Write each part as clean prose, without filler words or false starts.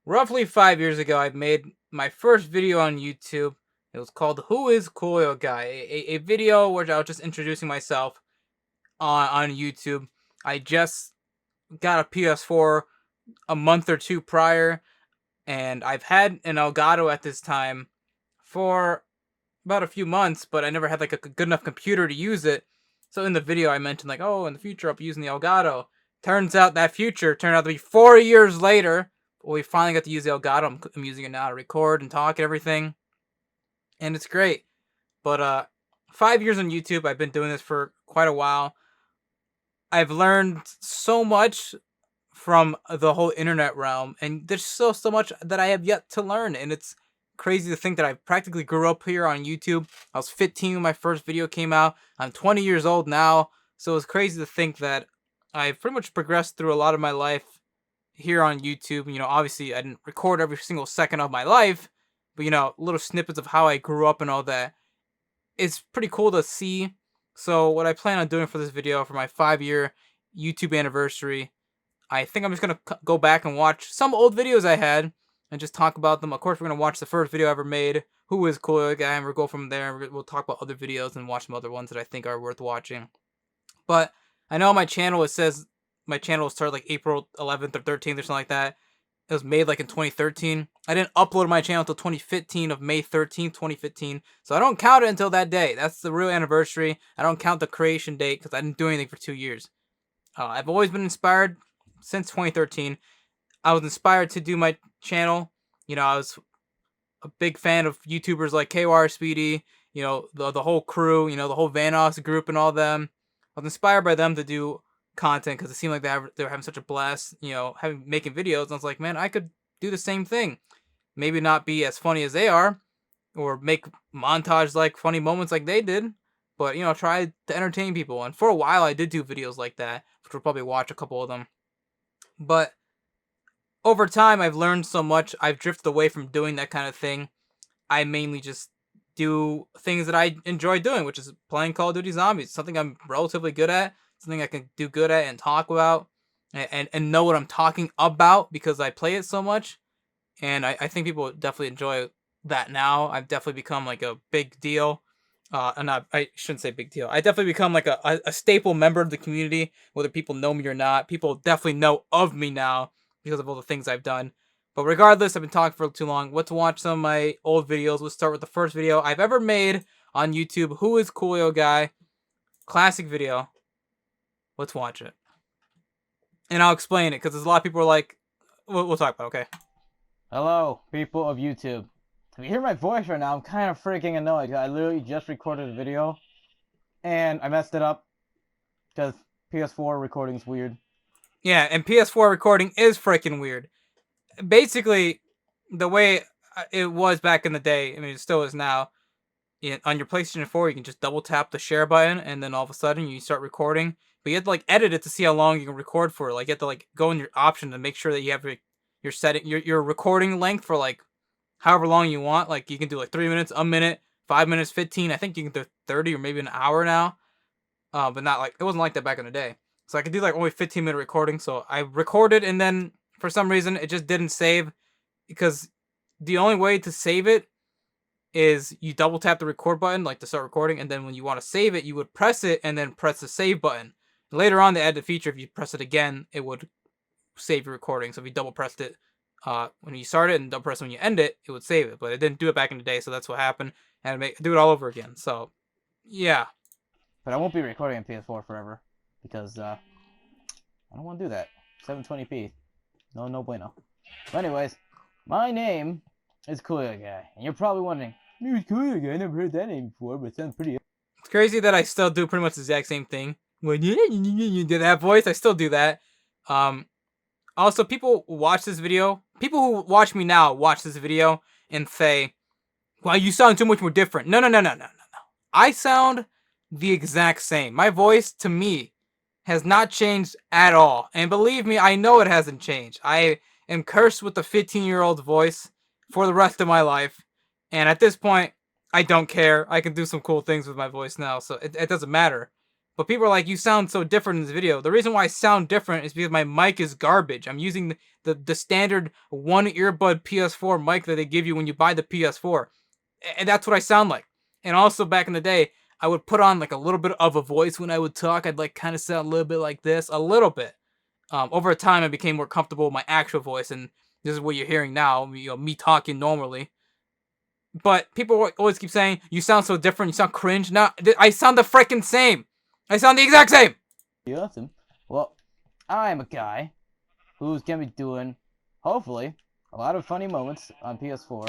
Roughly 5 years ago, I made my first video on YouTube. It was called "Who is CooleoGUY?" A video where I was just introducing myself on YouTube. I just got a PS4 a month or two prior, and I've had an Elgato at this time for about a few months, but I never had like a good enough computer to use it. So in the video, I mentioned like, oh, in the future I'll be using the Elgato. Turns out that future turned out to be 4 years later. We finally got to use the Elgato. I'm using it now to record and talk and everything, and it's great. But 5 years on YouTube, I've been doing this for quite a while. I've learned so much from the whole internet realm, and there's still so much that I have yet to learn, and it's crazy to think that I practically grew up here on YouTube. I was 15 when my first video came out. I'm 20 years old now, so it's crazy to think that I've pretty much progressed through a lot of my life here on YouTube. Obviously I didn't record every single second of my life, but little snippets of how I grew up and all that. It's pretty cool to see. So what I plan on doing for this video for my 5 year YouTube anniversary, I think I'm just gonna go back and watch some old videos I had and just talk about them. Of course, we're gonna watch the first video I ever made, "Who is CooleoGUY?" and we'll go from there. We'll talk about other videos and watch some other ones that I think are worth watching. But I know on my channel it says my channel started like April 11th or 13th or something like that. It was made like in 2013. I didn't upload my channel until 2015 of May 13th, 2015. So I don't count it until that day. That's the real anniversary. I don't count the creation date because I didn't do anything for 2 years. I've always been inspired since 2013. I was inspired to do my channel. I was a big fan of YouTubers like KY Speedy, the whole crew, the whole Vanoss group and all them. I was inspired by them to do content because it seemed like they were having such a blast, making videos. And I was like, man, I could do the same thing. Maybe not be as funny as they are, or make montage like funny moments like they did, but try to entertain people. And for a while, I did do videos like that, which we'll probably watch a couple of them. But over time, I've learned so much. I've drifted away from doing that kind of thing. I mainly just do things that I enjoy doing, which is playing Call of Duty Zombies. Something I'm relatively good at, something I can do good at and talk about, and know what I'm talking about because I play it so much. And I think people definitely enjoy that now. I've definitely become like a big deal. And I shouldn't say big deal. I definitely become like a staple member of the community, whether people know me or not. People definitely know of me now because of all the things I've done. But regardless, I've been talking for too long. Let's watch some of my old videos. Let's start with the first video I've ever made on YouTube. "Who is CooleoGUY?" Classic video. Let's watch it. And I'll explain it because there's a lot of people are like, we'll talk about it, okay? Hello, people of YouTube. If you hear my voice right now, I'm kind of freaking annoyed. I literally just recorded a video, and I messed it up because PS4 recording's weird. Yeah, and PS4 recording is freaking weird. Basically, the way it was back in the day, I mean, it still is now. On your PlayStation 4, you can just double tap the share button, and then all of a sudden you start recording. But you have to like edit it to see how long you can record for. Like you have to like go in your option to make sure that you have your setting your recording length for like however long you want. Like you can do like 3 minutes, a minute, 5 minutes, 15. I think you can do 30 or maybe an hour now. But not like it wasn't like that back in the day. So I could do like only 15-minute recording. So I recorded, and then for some reason it just didn't save because the only way to save it is you double tap the record button like to start recording, and then when you want to save it, you would press it and then press the save button. Later on, they added the feature if you press it again, it would save your recording. So if you double pressed it when you start it and double press when you end it, it would save it. But it didn't do it back in the day, so that's what happened. And do it all over again. So yeah, But I won't be recording on PS4 forever because I don't want to do that. 720p. No bueno. But anyways, my name is CooleoGUY, and you're probably wondering, who's CooleoGUY? I never heard that name before, but it sounds pretty. it's crazy that I still do pretty much the exact same thing. When you do that voice, I still do that. Um, Also, people watch this video. People who watch me now watch this video and say, "Well, you sound so much more different." No, no, no, no, no, no, no. I sound the exact same. My voice, to me, has not changed at all. And believe me, I know it hasn't changed. I am cursed with a 15-year-old voice for the rest of my life. And at this point, I don't care. I can do some cool things with my voice now, so it doesn't matter. But people are like, you sound so different in this video. The reason why I sound different is because my mic is garbage. I'm using the standard one earbud PS4 mic that they give you when you buy the PS4. And that's what I sound like. And also back in the day, I would put on like a little bit of a voice when I would talk. I'd like kind of sound a little bit like this, a little bit. Over time, I became more comfortable with my actual voice, and this is what you're hearing now. Me talking normally. But people always keep saying, you sound so different, you sound cringe. No, I sound the freaking same. I sound the exact same. You awesome. Well, I'm a guy who's gonna be doing, hopefully, a lot of funny moments on PS4.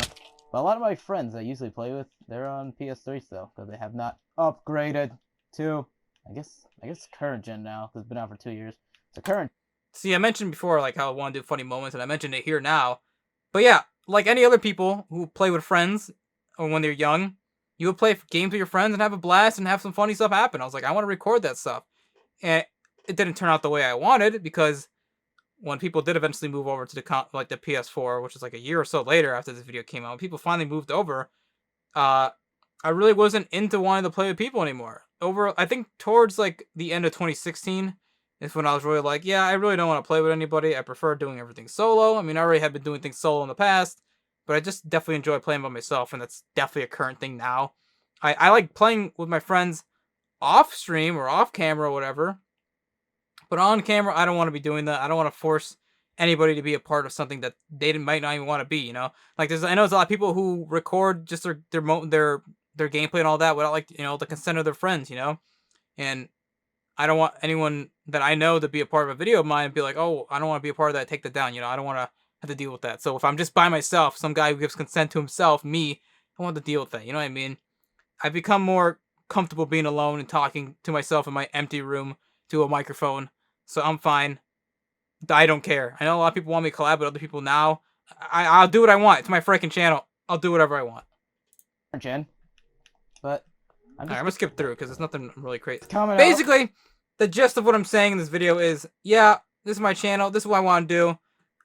But a lot of my friends I usually play with, they're on PS3 still, because they have not upgraded to, I guess current gen now, because it's been out for 2 years. So current. See, I mentioned before like how I want to do funny moments, and I mentioned it here now. But yeah, like any other people who play with friends, or when they're young, you would play games with your friends and have a blast and have some funny stuff happen. I was like, I want to record that stuff. And it didn't turn out the way I wanted, because when people did eventually move over to the PS4, which was like a year or so later after this video came out, people finally moved over. I really wasn't into wanting to play with people anymore. I think towards like the end of 2016 is when I was really like, yeah, I really don't want to play with anybody. I prefer doing everything solo. I mean, I already had been doing things solo in the past, but I just definitely enjoy playing by myself, and that's definitely a current thing now. I like playing with my friends off stream or off camera or whatever, but on camera, I don't want to be doing that. I don't want to force anybody to be a part of something that they might not even want to be. Like I know there's a lot of people who record just their gameplay and all that without like the consent of their friends. And I don't want anyone that I know to be a part of a video of mine and be like, oh, I don't want to be a part of that. Take that down. I don't want to have to deal with that. So if I'm just by myself, some guy who gives consent to himself, me, I want to deal with that. You know what I mean? I've become more comfortable being alone and talking to myself in my empty room to a microphone. So I'm fine. I don't care. I know a lot of people want me to collab with other people now. I'll do what I want. It's my freaking channel. I'll do whatever I want. Gen. But I'm gonna skip through because there's nothing really crazy. Basically, Basically, the gist of what I'm saying in this video is, yeah, this is my channel. This is what I want to do.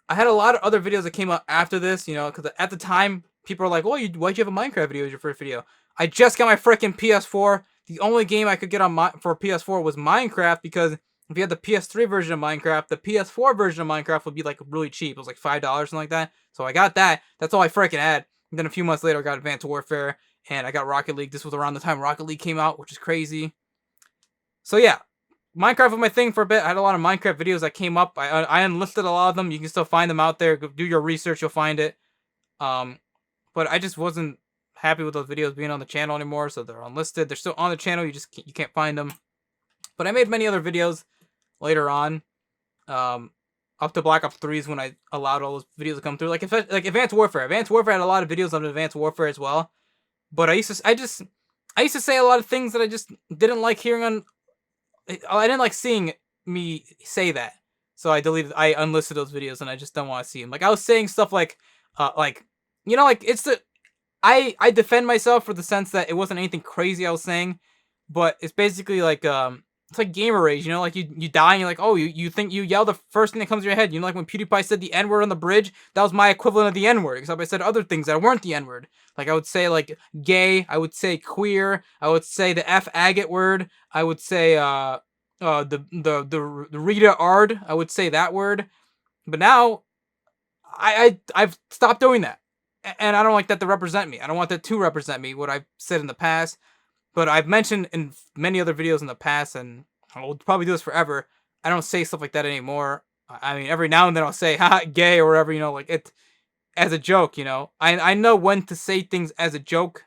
I had a lot of other videos that came out after this, because at the time, people were like, oh, why'd you have a Minecraft video as your first video? I just got my freaking PS4. The only game I could get for PS4 was Minecraft, because if you had the PS3 version of Minecraft, the PS4 version of Minecraft would be like really cheap. It was like $5, something like that. So I got that. That's all I freaking had. And then a few months later, I got Advanced Warfare, and I got Rocket League. This was around the time Rocket League came out, which is crazy. So yeah, Minecraft was my thing for a bit. I had a lot of Minecraft videos that came up. I unlisted a lot of them. You can still find them out there. Go do your research, you'll find it. But I just wasn't happy with those videos being on the channel anymore, so they're unlisted. They're still on the channel. You can't find them. But I made many other videos later on, up to Black Ops 3 is when I allowed all those videos to come through. Like Advanced Warfare. Advanced Warfare had a lot of videos on Advanced Warfare as well. But I used to say a lot of things that I just didn't like hearing on. I didn't like seeing me say that, so I unlisted those videos, and I just don't want to see them. Like I was saying stuff like it's I defend myself for the sense that it wasn't anything crazy I was saying, but it's basically like it's like gamer rage, like you die and you're like, oh, you think you yell the first thing that comes to your head, like when PewDiePie said the N-word on the bridge, that was my equivalent of the N-word, except I said other things that weren't the N-word. Like I would say like gay, I would say queer, I would say the F agate word, I would say the Rita Ard, I would say that word. But now I've stopped doing that. And I don't like that to represent me. I don't want that to represent me, what I've said in the past. But I've mentioned in many other videos in the past, and I will probably do this forever, I don't say stuff like that anymore. I mean, every now and then I'll say, haha, gay, or whatever, like it, as a joke, I know when to say things as a joke,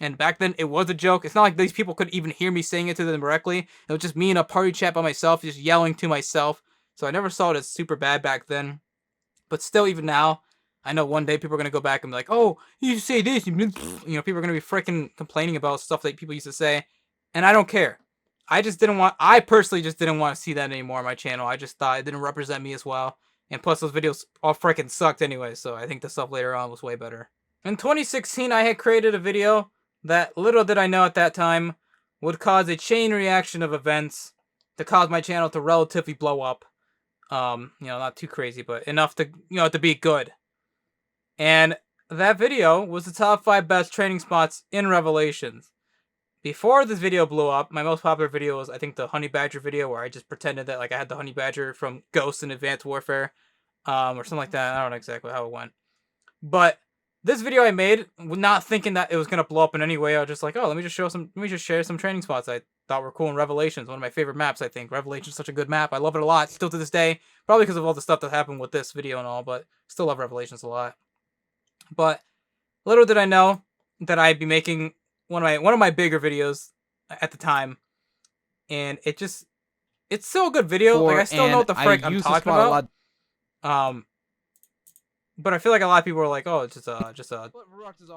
and back then it was a joke. It's not like these people could even hear me saying it to them directly. It was just me in a party chat by myself, just yelling to myself. So I never saw it as super bad back then. But still, even now, I know one day people are going to go back and be like, oh, you say this, people are going to be freaking complaining about stuff that people used to say, and I don't care. I personally just didn't want to see that anymore on my channel. I just thought it didn't represent me as well, and plus those videos all freaking sucked anyway, so I think the stuff later on was way better. In 2016, I had created a video that, little did I know at that time, would cause a chain reaction of events to cause my channel to relatively blow up. Not too crazy, but enough to, to be good. And that video was the top 5 best training spots in Revelations. before this video blew up, my most popular video was, I think, the honey badger video, where I just pretended that like I had the honey badger from Ghost in Advanced Warfare, or something like that. I don't know exactly how it went, but this video I made, not thinking that it was gonna blow up in any way. I was just like, oh, let me just share some training spots I thought were cool in Revelations, one of my favorite maps. I think Revelations is such a good map. I love it a lot, still to this day. Probably because of all the stuff that happened with this video and all, but still love Revelations a lot. But little did I know that I'd be making one of my bigger videos at the time, and it's still a good video. Like, I still know what the frick I'm talking about. But I feel like a lot of people are like, oh, it's just a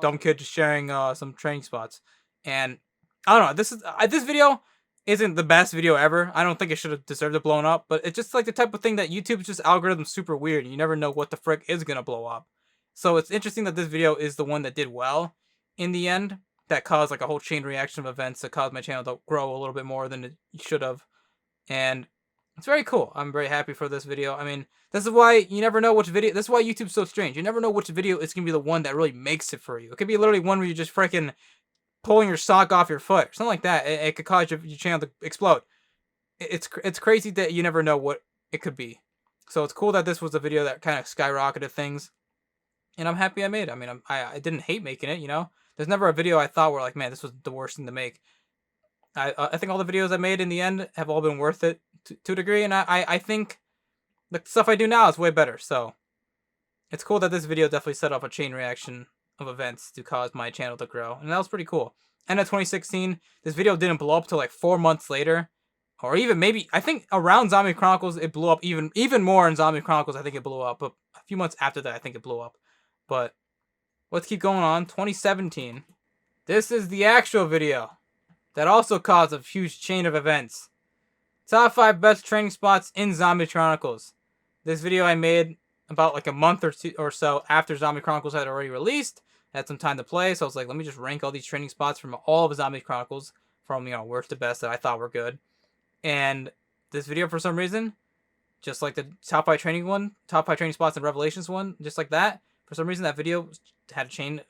dumb kid just sharing some training spots, and I don't know. This video isn't the best video ever. I don't think it should have deserved it blown up, but it's just like the type of thing that YouTube's just algorithm super weird. You never know what the frick is gonna blow up. So it's interesting that this video is the one that did well in the end, that caused like a whole chain reaction of events that caused my channel to grow a little bit more than it should have. And it's very cool. I'm very happy for this video. I mean, this is why you never know which video. This is why YouTube's so strange. You never know which video is going to be the one that really makes it for you. It could be literally one where you're just freaking pulling your sock off your foot or something like that. It could cause your channel to explode. It's crazy that you never know what it could be. So it's cool that this was a video that kind of skyrocketed things. And I'm happy I made it. I mean, I didn't hate making it, you know? There's never a video I thought were like, man, this was the worst thing to make. I think all the videos I made in the end have all been worth it to a degree, and I think the stuff I do now is way better. So it's cool that this video definitely set off a chain reaction of events to cause my channel to grow, and that was pretty cool. And in 2016, this video didn't blow up till like 4 months later, or even maybe, I think around Zombie Chronicles it blew up even more. In Zombie Chronicles, I think it blew up, but a few months after that I think it blew up. But let's keep going on. 2017. This is the actual video that also caused a huge chain of events. Top 5 best training spots in Zombie Chronicles. This video I made about like a month or two or so after Zombie Chronicles had already released. I had some time to play, so I was like, let me just rank all these training spots from all of Zombie Chronicles, from, you know, worst to best that I thought were good. And this video, for some reason, just like the top 5 training spots in Revelations one, just like that, for some reason that video had a chain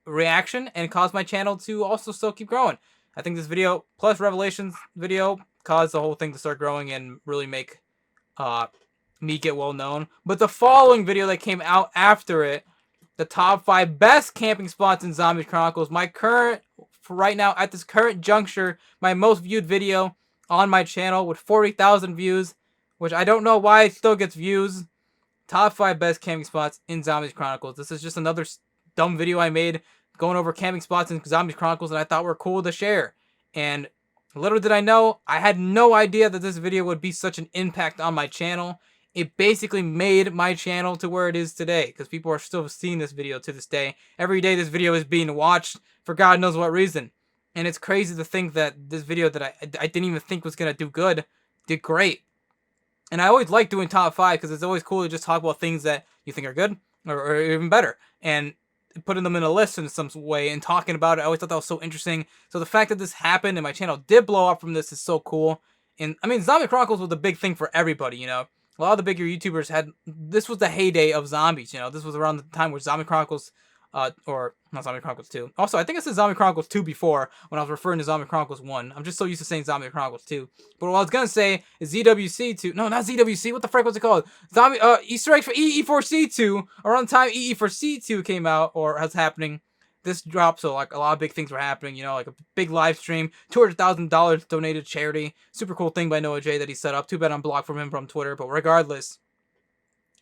reaction and caused my channel to also still keep growing. I think this video plus Revelations video caused the whole thing to start growing and really make me get well known. But the following video that came out after it, the top 5 best camping spots in Zombie Chronicles, my current, for right now at this current juncture, my most viewed video on my channel with 40,000 views, which I don't know why it still gets views. Top 5 best camping spots in Zombie Chronicles. This is just another dumb video I made going over camping spots in Zombie Chronicles that I thought were cool to share. And little did I know, I had no idea that this video would be such an impact on my channel. It basically made my channel to where it is today, because people are still seeing this video to this day. Every day this video is being watched for God knows what reason. And it's crazy to think that this video that I didn't even think was going to do good, did great. And I always like doing top 5 because it's always cool to just talk about things that you think are good or even better. And putting them in a list in some way and talking about it, I always thought that was so interesting. So the fact that this happened and my channel did blow up from this is so cool. And I mean, Zombie Chronicles was a big thing for everybody, you know. A lot of the bigger YouTubers had, this was the heyday of zombies, you know. This was around the time where Zombie Chronicles, or not Zombie Chronicles 2. Also, I think it said Zombie Chronicles 2 before when I was referring to Zombie Chronicles 1. I'm just so used to saying Zombie Chronicles 2. But what I was going to say is ZWC 2. No, not ZWC. What the frick was it called? Zombie, Easter egg for EE4C2. Around the time EE4C2 came out, or was happening, this dropped, so like a lot of big things were happening, you know, like a big live stream, $200,000 donated to charity. Super cool thing by Noah J that he set up. Too bad I'm blocked from him from Twitter, but regardless,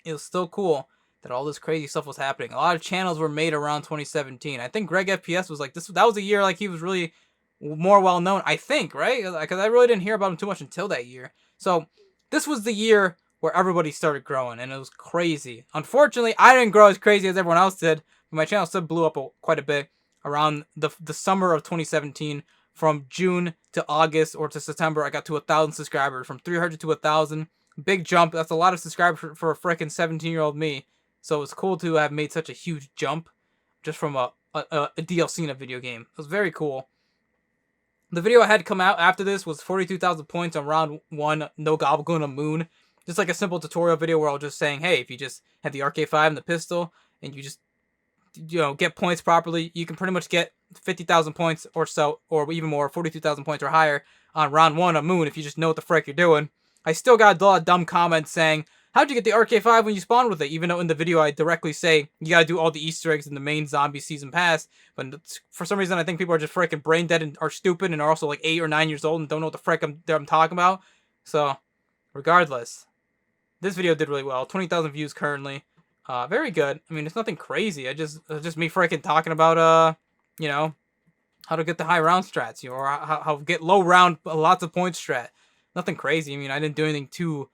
it was still cool that all this crazy stuff was happening. A lot of channels were made around 2017. I think Greg FPS was like, that was a year like he was really more well known, I think, right? Because I really didn't hear about him too much until that year. So this was the year where everybody started growing, and it was crazy. Unfortunately, I didn't grow as crazy as everyone else did. My channel still blew up quite a bit around the summer of 2017. From June to August or to September, I got to 1,000 subscribers. From 300 to 1,000. Big jump. That's a lot of subscribers for a freaking 17-year-old me. So it's cool to have made such a huge jump just from a DLC in a video game. It was very cool. The video I had come out after this was 42,000 points on round 1, No Gobble on Moon. Just like a simple tutorial video where I was just saying, hey, if you just have the RK5 and the pistol and you just, you know, get points properly, you can pretty much get 50,000 points or so, or even more, 42,000 points or higher on round 1 of Moon if you just know what the frick you're doing. I still got a lot of dumb comments saying, how'd you get the RK5 when you spawned with it? Even though in the video I directly say you gotta do all the Easter eggs in the main zombie season pass. But for some reason I think people are just freaking brain dead and are stupid and are also like 8 or 9 years old and don't know what the frick I'm talking about. So, regardless, this video did really well. 20,000 views currently. Very good. I mean, it's nothing crazy. It's just me freaking talking about, you know, how to get the high round strats, you know, or how get low round, lots of points strat. Nothing crazy. I mean, I didn't do anything too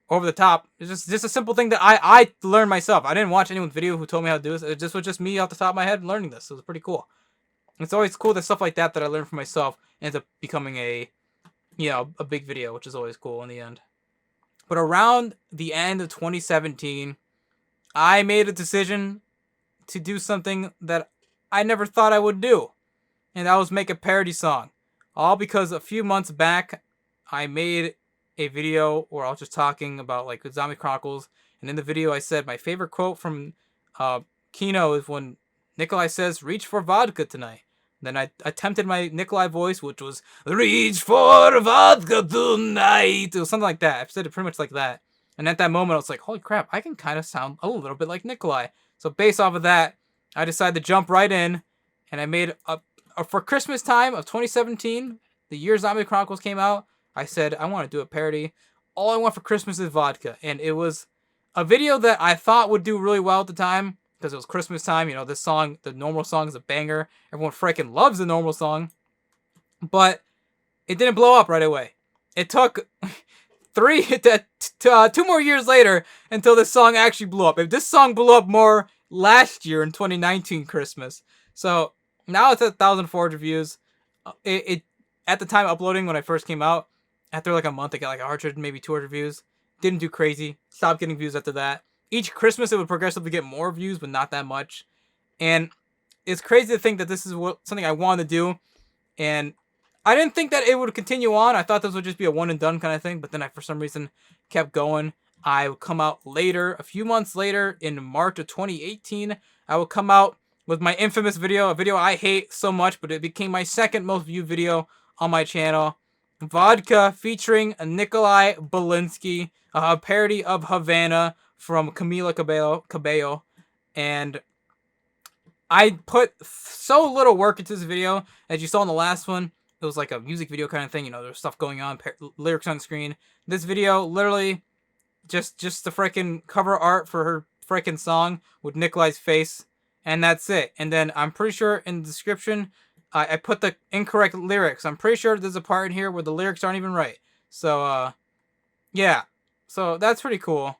over the top. It's just a simple thing that I learned myself. I didn't watch anyone's video who told me how to do this. It just was just me off the top of my head learning this. So it was pretty cool. It's always cool that stuff like that I learned for myself ends up becoming a big video, which is always cool in the end. But around the end of 2017, I made a decision to do something that I never thought I would do. And that was make a parody song. All because a few months back, I made a video where I was just talking about like Zombie Chronicles. And in the video, I said my favorite quote from Kino is when Nikolai says, "Reach for vodka tonight." Then I attempted my Nikolai voice, which was, "Reach for vodka tonight." It was something like that. I said it pretty much like that. And at that moment, I was like, holy crap, I can kind of sound a little bit like Nikolai. So based off of that, I decided to jump right in. And I made for Christmas time of 2017, the year Zombie Chronicles came out, I said, I want to do a parody. All I want for Christmas is vodka. And it was a video that I thought would do really well at the time. Because it was Christmas time, you know, this song, the normal song is a banger. Everyone freaking loves the normal song. But it didn't blow up right away. It took 2 more years later until this song actually blew up. If this song blew up more last year in 2019 Christmas. So now it's at 1,400 views. It at the time uploading when I first came out, after like a month, it got like 100, maybe 200 views. Didn't do crazy. Stopped getting views after that. Each Christmas, it would progressively get more views, but not that much. And it's crazy to think that this is something I wanted to do. And I didn't think that it would continue on. I thought this would just be a one and done kind of thing. But then I, for some reason, kept going. I would come out later, a few months later, in March of 2018. I would come out with my infamous video, a video I hate so much, but it became my second most viewed video on my channel. Vodka featuring Nikolai Belinsky, a parody of Havana from Camila Cabello, and I put so little work into this video. As you saw in the last one, it was like a music video kind of thing, you know, there's stuff going on, lyrics on screen. This video, literally, just the freaking cover art for her freaking song with Nikolai's face, and that's it. And then I'm pretty sure in the description, I put the incorrect lyrics. I'm pretty sure there's a part in here where the lyrics aren't even right. So, yeah. So, that's pretty cool.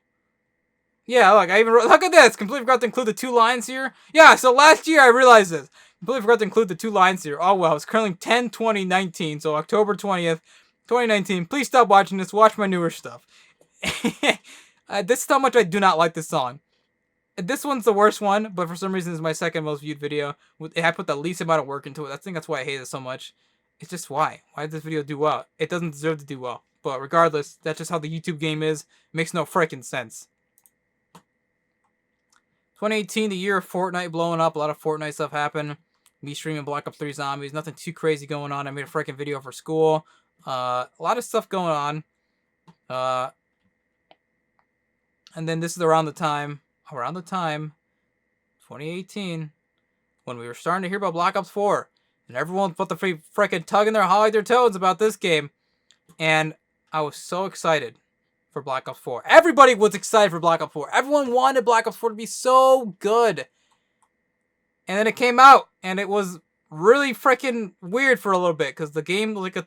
Yeah, look, I even look at this. Completely forgot to include the 2 lines here. Yeah, so last year I realized this. Completely forgot to include the 2 lines here. Oh, well, it's currently 10/20/19, so October 20th, 2019. Please stop watching this. Watch my newer stuff. This is how much I do not like this song. This one's the worst one, but for some reason it's my second most viewed video. I put the least amount of work into it. I think that's why I hate it so much. It's just why? Why did this video do well? It doesn't deserve to do well. But regardless, that's just how the YouTube game is. It makes no freaking sense. 2018, the year of Fortnite blowing up. A lot of Fortnite stuff happened. Me streaming Black Ops 3 Zombies. Nothing too crazy going on. I made a freaking video for school. A lot of stuff going on. And then this is around the time, 2018, when we were starting to hear about Black Ops 4. And everyone put the freaking tugging their hog their toes about this game. And I was so excited for Black Ops 4. Everybody was excited for Black Ops 4. Everyone wanted Black Ops 4 to be so good. And then it came out, and it was really freaking weird for a little bit, because the game, like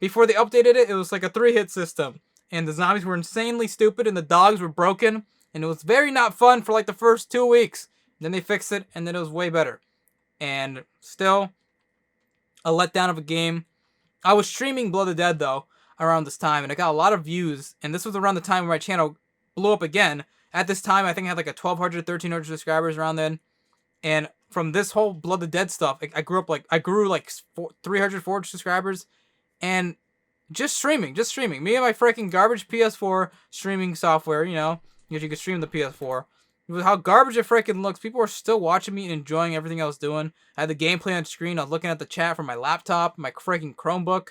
before they updated it, it was like a 3-hit system. And the zombies were insanely stupid, and the dogs were broken. And it was very not fun for like the first 2 weeks. Then they fixed it, and then it was way better. And still, a letdown of a game. I was streaming Blood of the Dead, though, around this time, and I got a lot of views. And this was around the time where my channel blew up again. At this time, I think I had like a 1,200, 1,300 subscribers around then. And from this whole Blood of the Dead stuff, I grew like 300, 400 subscribers. And just streaming. Me and my freaking garbage PS4 streaming software, you know, you can stream the PS4. with how garbage it freaking looks, people were still watching me and enjoying everything I was doing. I had the gameplay on screen. I was looking at the chat from my laptop, my freaking Chromebook.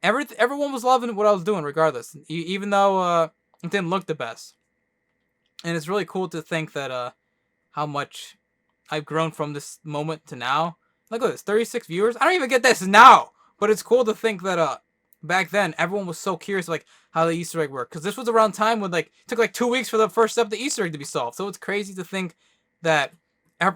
Everyone was loving what I was doing, regardless, even though it didn't look the best. And it's really cool to think that how much I've grown from this moment to now. Look at this, 36 viewers. I don't even get this now, but it's cool to think that back then everyone was so curious like how the Easter egg worked, because this was around time when like it took like 2 weeks for the first step of the Easter egg to be solved. So it's crazy to think that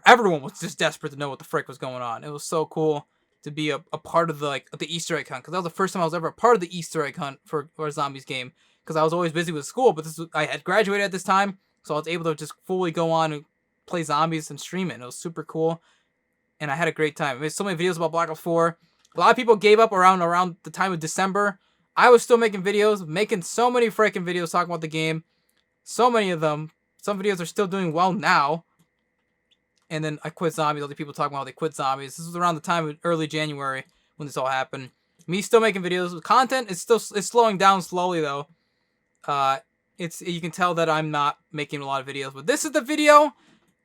everyone was just desperate to know what the frick was going on. It was so cool to be a part of the Easter egg hunt, because that was the first time I was ever a part of the Easter egg hunt for a zombies game, because I was always busy with school. But I had graduated at this time, so I was able to just fully go on and play zombies and stream it. And it was super cool, and I had a great time. I made so many videos about Black Ops 4. A lot of people gave up around the time of December. I was still making videos, making so many freaking videos talking about the game. So many of them. Some videos are still doing well now. And then I quit zombies. Other people talking about how they quit zombies. This was around the time of early January when this all happened. Me still making videos. Content is slowing down slowly though. You can tell that I'm not making a lot of videos, but this is the video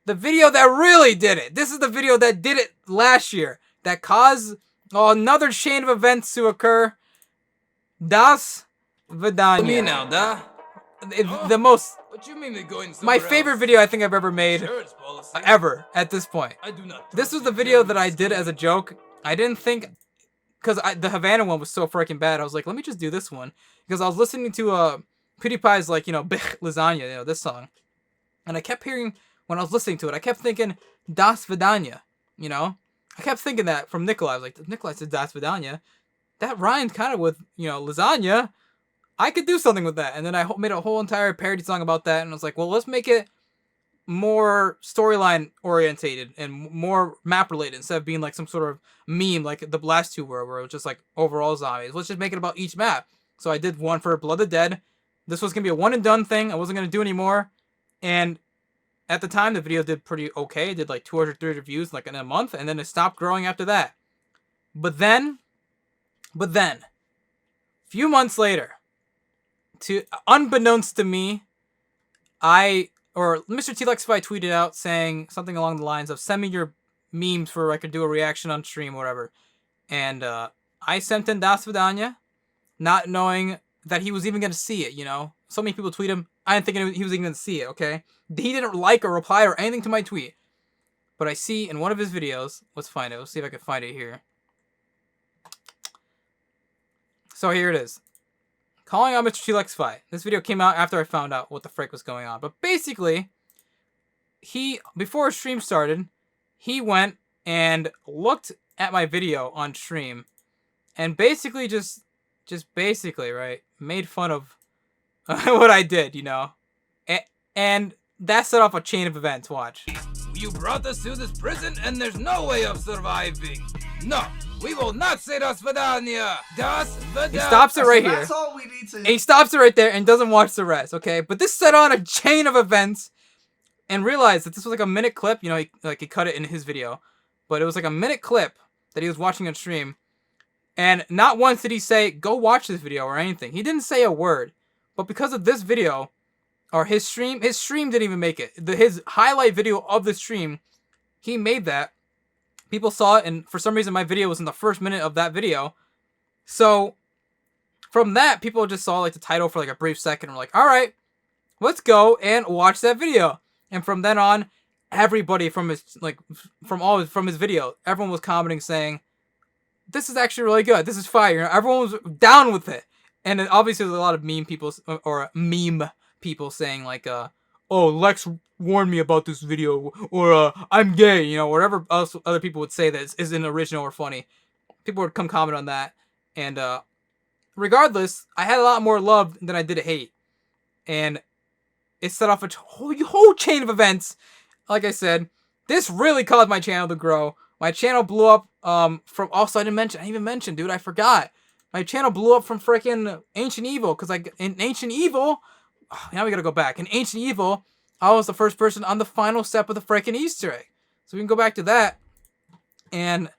that really did it. This is the video that did it last year, that caused another chain of events to occur. Das Vidania. Me now, da? The most, What you mean they're going my somewhere favorite else? video I think I've ever made, Sure, it's policy. ever, at this point. I do not. This was the video that I did as a joke. I didn't think, because the Havana one was so freaking bad, I was like, let me just do this one. Because I was listening to PewDiePie's, like, Bich Lasagna, this song. And I kept hearing, when I was listening to it, I kept thinking, Das Vidania, I kept thinking that from Nikolai. I was like, Nikolai said Das Vidania. That rhymes kind of with, lasagna. I could do something with that. And then I made a whole entire parody song about that. And I was like, well, let's make it more storyline orientated and more map related, instead of being like some sort of meme like the last two were, where it was just like overall zombies. Let's just make it about each map. So I did one for Blood of the Dead. This was going to be a one and done thing. I wasn't going to do any more. And at the time, the video did pretty okay. It did like 200, 300 views like in a month. And then it stopped growing after that. But then, a few months later, unbeknownst to me, Mr. T-Lexify tweeted out saying something along the lines of, send me your memes for I could do a reaction on stream or whatever. And I sent in Das Vidania, not knowing that he was even going to see it, So many people tweet him. I didn't think he was even going to see it, okay? He didn't like or reply or anything to my tweet. But I see in one of his videos, let's find it. Let's see if I can find it here. So here it is. Calling out Mr. T-Lexify. This video came out after I found out what the frick was going on. But basically, before his stream started, he went and looked at my video on stream and basically just basically, right, made fun of what I did, And that set off a chain of events. Watch. You brought us to this prison and there's no way of surviving. No, we will not say Das Vidania. Das Vidania. He stops it right here. That's all we need to. And he stops it right there and doesn't watch the rest, okay? But this set on a chain of events, and realized that this was like a minute clip. He cut it in his video. But it was like a minute clip that he was watching on stream. And not once did he say, go watch this video or anything. He didn't say a word. But because of this video, or his stream didn't even make it. His highlight video of the stream, he made that. People saw it, and for some reason my video was in the first minute of that video. So from that, people just saw like the title for like a brief second and were like, all right, let's go and watch that video. And from then on, everybody from his video, everyone was commenting saying, this is actually really good. This is fire. Everyone was down with it. And then obviously there's a lot of meme people saying like, oh, Lex warned me about this video, or I'm gay, whatever else other people would say that isn't original or funny. People would come comment on that. And regardless, I had a lot more love than I did hate. And it set off a whole chain of events. Like I said, this really caused my channel to grow. My channel blew up from, also I didn't even mention, dude, I forgot. My channel blew up from freaking Ancient Evil, because in Ancient Evil, now we gotta go back. In Ancient Evil, I was the first person on the final step of the freaking Easter egg. So we can go back to that. And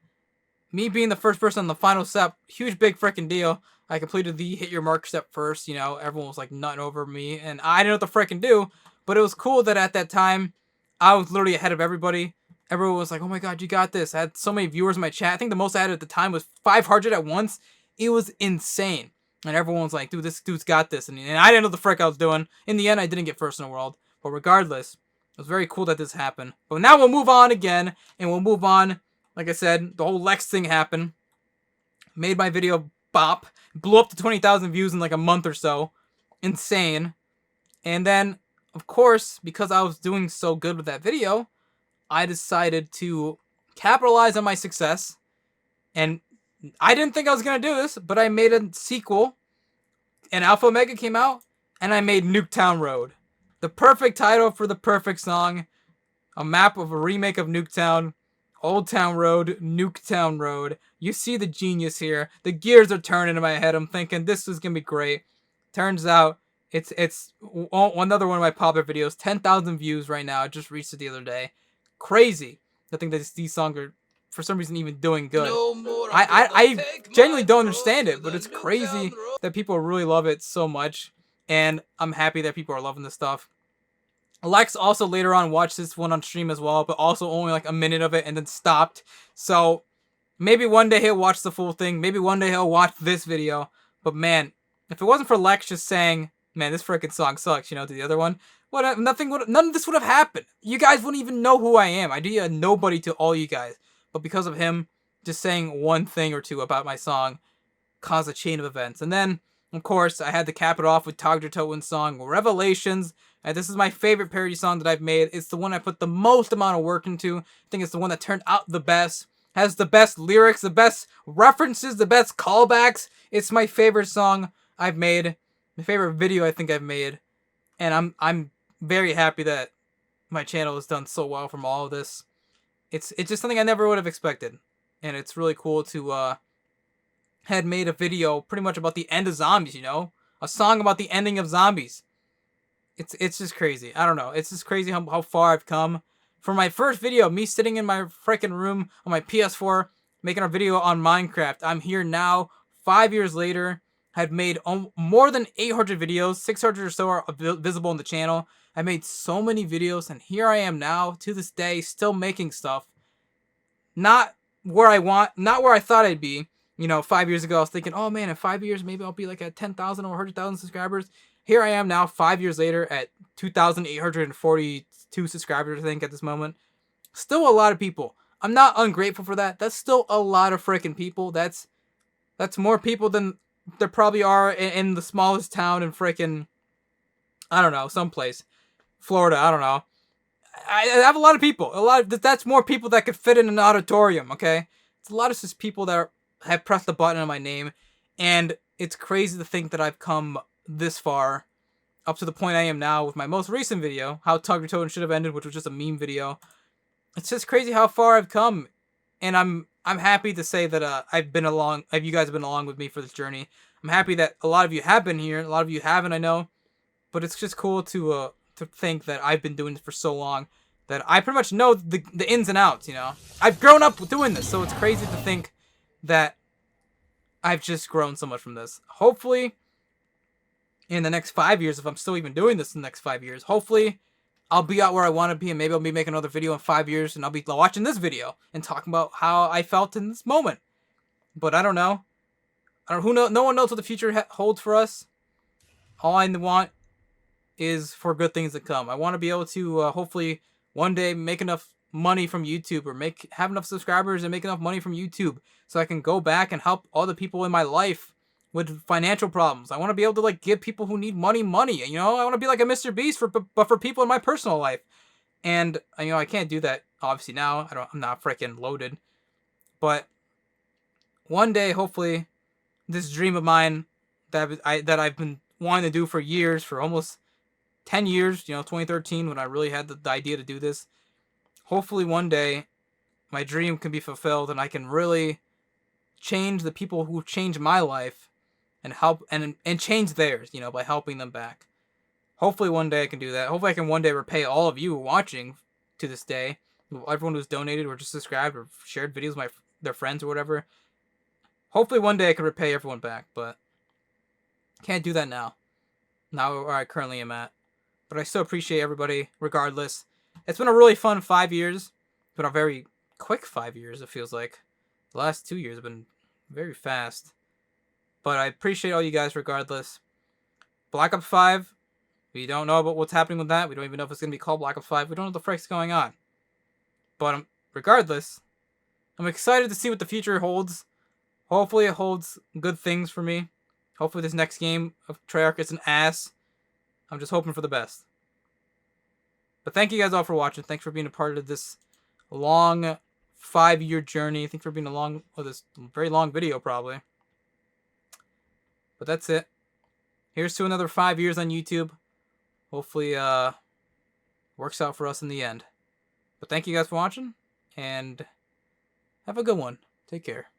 me being the first person on the final step, huge big freaking deal. I completed the hit your mark step first, everyone was like nutting over me, and I didn't know what to freaking do. But it was cool that at that time, I was literally ahead of everybody. Everyone was like, "Oh my god, you got this!" I had so many viewers in my chat. I think the most I had at the time was 500 at once. It was insane, and everyone was like, "Dude, this dude's got this." And I didn't know the frick I was doing. In the end, I didn't get first in the world, but regardless, it was very cool that this happened. But now we'll move on again, and we'll move on. Like I said, the whole Lex thing happened. Made my video bop, blew up to 20,000 views in like a month or so. Insane. And then, of course, because I was doing so good with that video, I decided to capitalize on my success. And I didn't think I was going to do this, but I made a sequel. And Alpha Omega came out, and I made Nuketown Road. The perfect title for the perfect song. A map of a remake of Nuketown. Old Town Road, Nuketown Road. You see the genius here. The gears are turning in my head. I'm thinking this is going to be great. Turns out, it's another one of my popular videos. 10,000 views right now. I just reached it the other day. Crazy. I think that these songs are, for some reason, even doing good. No more I take genuinely my don't throne understand to it, but the it's crazy Nuketown Road. that people really love it so much. And I'm happy that people are loving this stuff. Lex also later on watched this one on stream as well, but also only like a minute of it and then stopped. So maybe one day he'll watch the full thing. Maybe one day he'll watch this video. But man, if it wasn't for Lex just saying, "Man, this freaking song sucks," to the other one, none of this would have happened. You guys wouldn't even know who I am. I'd be a nobody to all you guys. But because of him just saying one thing or two about my song, caused a chain of events. And then, of course, I had to cap it off with Togder Toten's song Revelations. And this is my favorite parody song that I've made. It's the one I put the most amount of work into. I think it's the one that turned out the best. Has the best lyrics, the best references, the best callbacks. It's my favorite song I've made. My favorite video I think I've made. And I'm very happy that my channel has done so well from all of this. It's just something I never would have expected. And it's really cool to had made a video pretty much about the end of zombies, a song about the ending of zombies. It's just crazy. I don't know. It's just crazy how far I've come. For my first video, me sitting in my freaking room on my PS4 making a video on Minecraft, I'm here now, 5 years later. I've made more than 800 videos, 600 or so are visible on the channel. I made so many videos, and here I am now, to this day, still making stuff. Not where I thought I'd be. 5 years ago, I was thinking, oh man, in 5 years, maybe I'll be like at 10,000 or 100,000 subscribers. Here I am now, 5 years later, at 2,842 subscribers, I think, at this moment. Still a lot of people. I'm not ungrateful for that. That's still a lot of freaking people. That's more people than there probably are in the smallest town in freaking, I don't know, someplace. Florida, I don't know. I have a lot of people. That's more people that could fit in an auditorium, okay? It's a lot of just people that have pressed the button on my name. And it's crazy to think that I've come this far, up to the point I am now with my most recent video, how Tugger Totem should have ended, which was just a meme video. It's just crazy how far I've come, and I'm happy to say that you guys have been along with me for this journey. I'm happy that a lot of you have been here, a lot of you haven't, I know, but it's just cool to think that I've been doing this for so long that I pretty much know the ins and outs. I've grown up doing this, so it's crazy to think that I've just grown so much from this. Hopefully, in the next 5 years, if I'm still even doing this in the next 5 years, hopefully I'll be out where I want to be, and maybe I'll be making another video in 5 years, and I'll be watching this video and talking about how I felt in this moment. But I don't know. No one knows what the future holds for us. All I want is for good things to come. I want to be able to hopefully one day make enough money from YouTube, or have enough subscribers and make enough money from YouTube so I can go back and help all the people in my life with financial problems. I want to be able to give people who need money. I want to be like a Mr. Beast but for people in my personal life. And I can't do that obviously now. I'm not freaking loaded. But one day, hopefully, this dream of mine that I've been wanting to do for years, for almost 10 years, 2013 when I really had the idea to do this. Hopefully one day my dream can be fulfilled and I can really change the people who changed my life and help and change theirs, by helping them back. Hopefully one day I can do that. Hopefully I can one day repay all of you watching to this day, everyone who's donated or just subscribed or shared videos with their friends or whatever. Hopefully one day I can repay everyone back, but can't do that now. Not where I currently am at. But I still appreciate everybody regardless. it's been a really fun 5 years. It's been a very quick 5 years, it feels like. The last 2 years have been very fast. But I appreciate all you guys regardless. Black Ops 5, we don't know about what's happening with that. We don't even know if it's going to be called Black Ops 5. We don't know what the frick's going on. But regardless, I'm excited to see what the future holds. Hopefully it holds good things for me. Hopefully this next game of Treyarch is an ass. I'm just hoping for the best. But thank you guys all for watching. Thanks for being a part of this long 5-year journey. Thanks for being this very long video probably. But that's it. Here's to another 5 years on YouTube. Hopefully works out for us in the end. But thank you guys for watching, and have a good one. Take care.